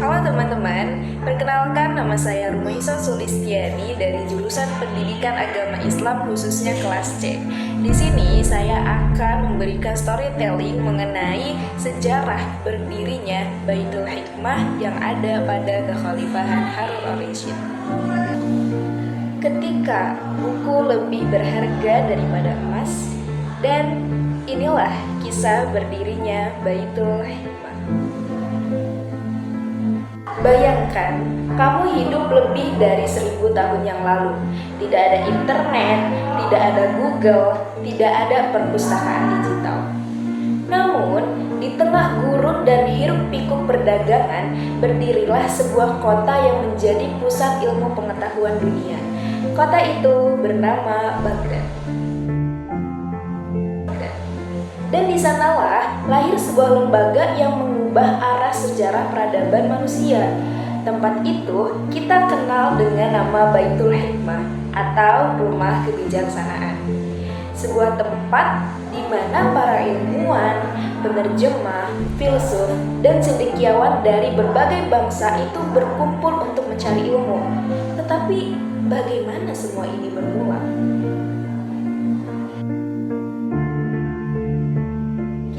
Halo teman-teman, perkenalkan nama saya Rumaisa Sulistiani dari jurusan Pendidikan Agama Islam khususnya kelas C. Di sini saya akan memberikan storytelling mengenai sejarah berdirinya Baitul Hikmah yang ada pada Kekhalifahan Harun al-Rasyid. Ketika buku lebih berharga daripada emas, dan inilah kisah berdirinya Baitul Hikmah. Bayangkan, kamu hidup lebih dari 1000 tahun yang lalu. Tidak ada internet, tidak ada Google, tidak ada perpustakaan digital. Namun, di tengah gurun dan hiruk-pikuk perdagangan, berdirilah sebuah kota yang menjadi pusat ilmu pengetahuan dunia. Kota itu bernama Baghdad. Dan di sanalah lahir sebuah lembaga yang mengubah arah sejarah peradaban manusia. Tempat itu kita kenal dengan nama Baitul Hikmah atau Rumah Kebijaksanaan. Sebuah tempat di mana para ilmuwan, penerjemah, filsuf, dan cendekiawan dari berbagai bangsa itu berkumpul untuk mencari ilmu. Tetapi bagaimana semua ini bermula?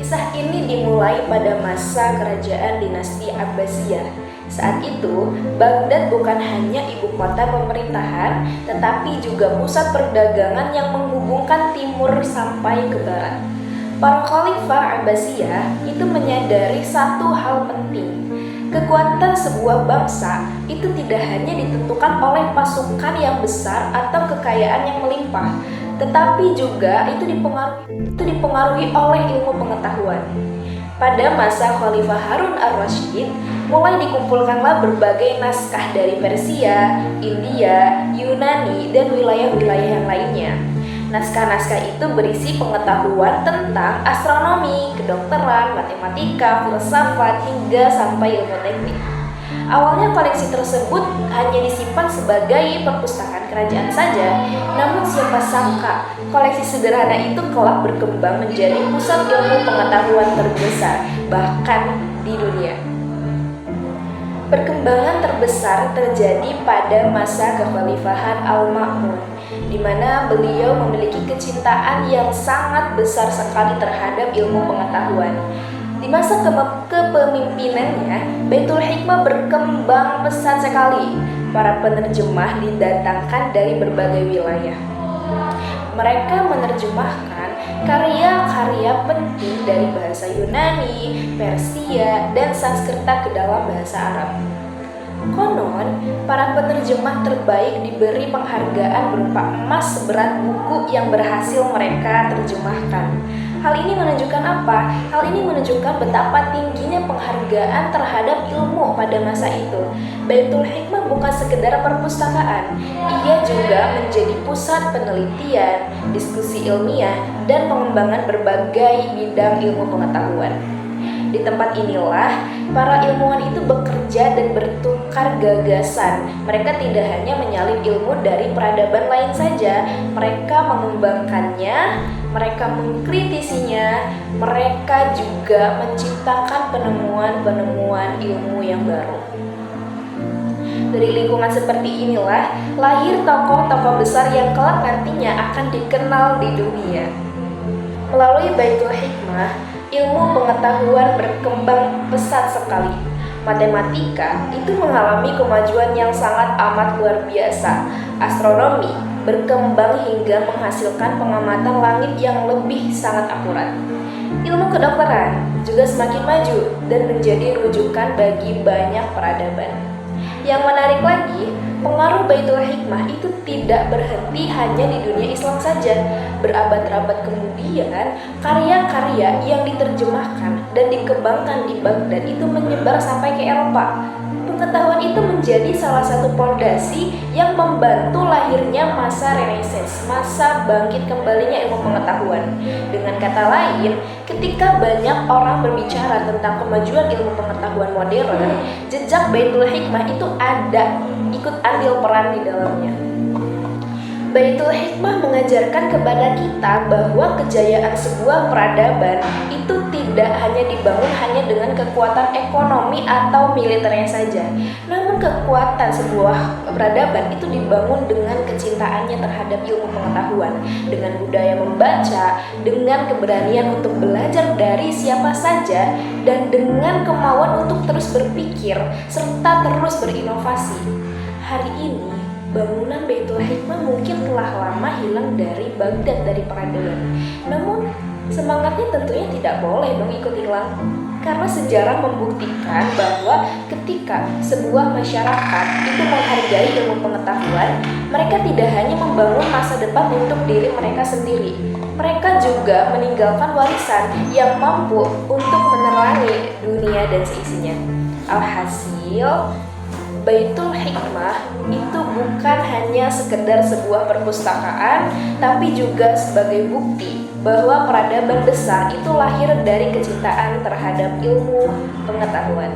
Kisah ini dimulai pada masa kerajaan dinasti Abbasiyah. Saat itu, Baghdad bukan hanya ibu kota pemerintahan, tetapi juga pusat perdagangan yang menghubungkan timur sampai ke barat. Para khalifah Abbasiyah itu menyadari satu hal penting. Kekuatan sebuah bangsa itu tidak hanya ditentukan oleh pasukan yang besar atau kekayaan yang melimpah, tetapi juga itu dipengaruhi oleh ilmu pengetahuan. Pada masa Khalifah Harun al-Rasyid, mulai dikumpulkanlah berbagai naskah dari Persia, India, Yunani, dan wilayah-wilayah yang lainnya. Naskah-naskah itu berisi pengetahuan tentang astronomi, kedokteran, matematika, filsafat, hingga sampai ilmu teknik. Awalnya koleksi tersebut hanya disimpan sebagai perpustakaan kerajaan saja, namun siapa sangka koleksi sederhana itu kelak berkembang menjadi pusat ilmu pengetahuan terbesar bahkan di dunia. Perkembangan terbesar terjadi pada masa Kekhalifahan Al-Ma'mun, di mana beliau memiliki kecintaan yang sangat besar sekali terhadap ilmu pengetahuan. Di masa kepemimpinannya, Baitul Hikmah berkembang pesat sekali. Para penerjemah didatangkan dari berbagai wilayah. Mereka menerjemahkan karya-karya penting dari bahasa Yunani, Persia, dan Sanskerta ke dalam bahasa Arab. Konon, para penerjemah terbaik diberi penghargaan berupa emas seberat buku yang berhasil mereka terjemahkan. Hal ini menunjukkan apa? Hal ini menunjukkan betapa tingginya penghargaan terhadap ilmu pada masa itu. Baitul Hikmah bukan sekedar perpustakaan, ia juga menjadi pusat penelitian, diskusi ilmiah, dan pengembangan berbagai bidang ilmu pengetahuan. Di tempat inilah para ilmuwan itu bekerja dan bertukar gagasan. Mereka tidak hanya menyalip ilmu dari peradaban lain saja, mereka mengembangkannya, mereka mengkritisinya, mereka juga menciptakan penemuan-penemuan ilmu yang baru. Dari lingkungan seperti inilah lahir tokoh-tokoh besar yang kelak nantinya akan dikenal di dunia. Melalui Baitul Hikmah, ilmu pengetahuan berkembang pesat sekali. Matematika itu mengalami kemajuan yang sangat amat luar biasa. Astronomi berkembang hingga menghasilkan pengamatan langit yang lebih sangat akurat. Ilmu kedokteran juga semakin maju dan menjadi rujukan bagi banyak peradaban. Yang menarik lagi, pengaruh Baitul Hikmah itu tidak berhenti hanya di dunia Islam saja. Berabad-abad kemudian, karya-karya yang diterjemahkan dan dikembangkan di Baghdad itu menyebar sampai ke Eropa. Pengetahuan itu menjadi salah satu fondasi yang membantu lahirnya masa Renaissance, masa bangkit kembalinya ilmu pengetahuan. Dengan kata lain, ketika banyak orang berbicara tentang kemajuan ilmu pengetahuan modern, jejak Baitul Hikmah itu ikut andil peran di dalamnya. Baitul Hikmah mengajarkan kepada kita bahwa kejayaan sebuah peradaban itu tidak hanya dibangun hanya dengan kekuatan ekonomi atau militernya saja. Namun kekuatan sebuah peradaban itu dibangun dengan kecintaannya terhadap ilmu pengetahuan, dengan budaya membaca, dengan keberanian untuk belajar dari siapa saja, dan dengan kemauan untuk terus berpikir serta terus berinovasi. Hari ini bangunan Baitul Hikmah mungkin telah lama hilang dari Baghdad, dari peradaban. Namun semangatnya tentunya tidak boleh dong ikut hilang. Karena sejarah membuktikan bahwa ketika sebuah masyarakat itu menghargai ilmu pengetahuan, mereka tidak hanya membangun masa depan untuk diri mereka sendiri. Mereka juga meninggalkan warisan yang mampu untuk menerangi dunia dan seisinya. Alhasil, Baitul Hikmah itu bukan hanya sekedar sebuah perpustakaan, tapi juga sebagai bukti bahwa peradaban besar itu lahir dari kecintaan terhadap ilmu pengetahuan.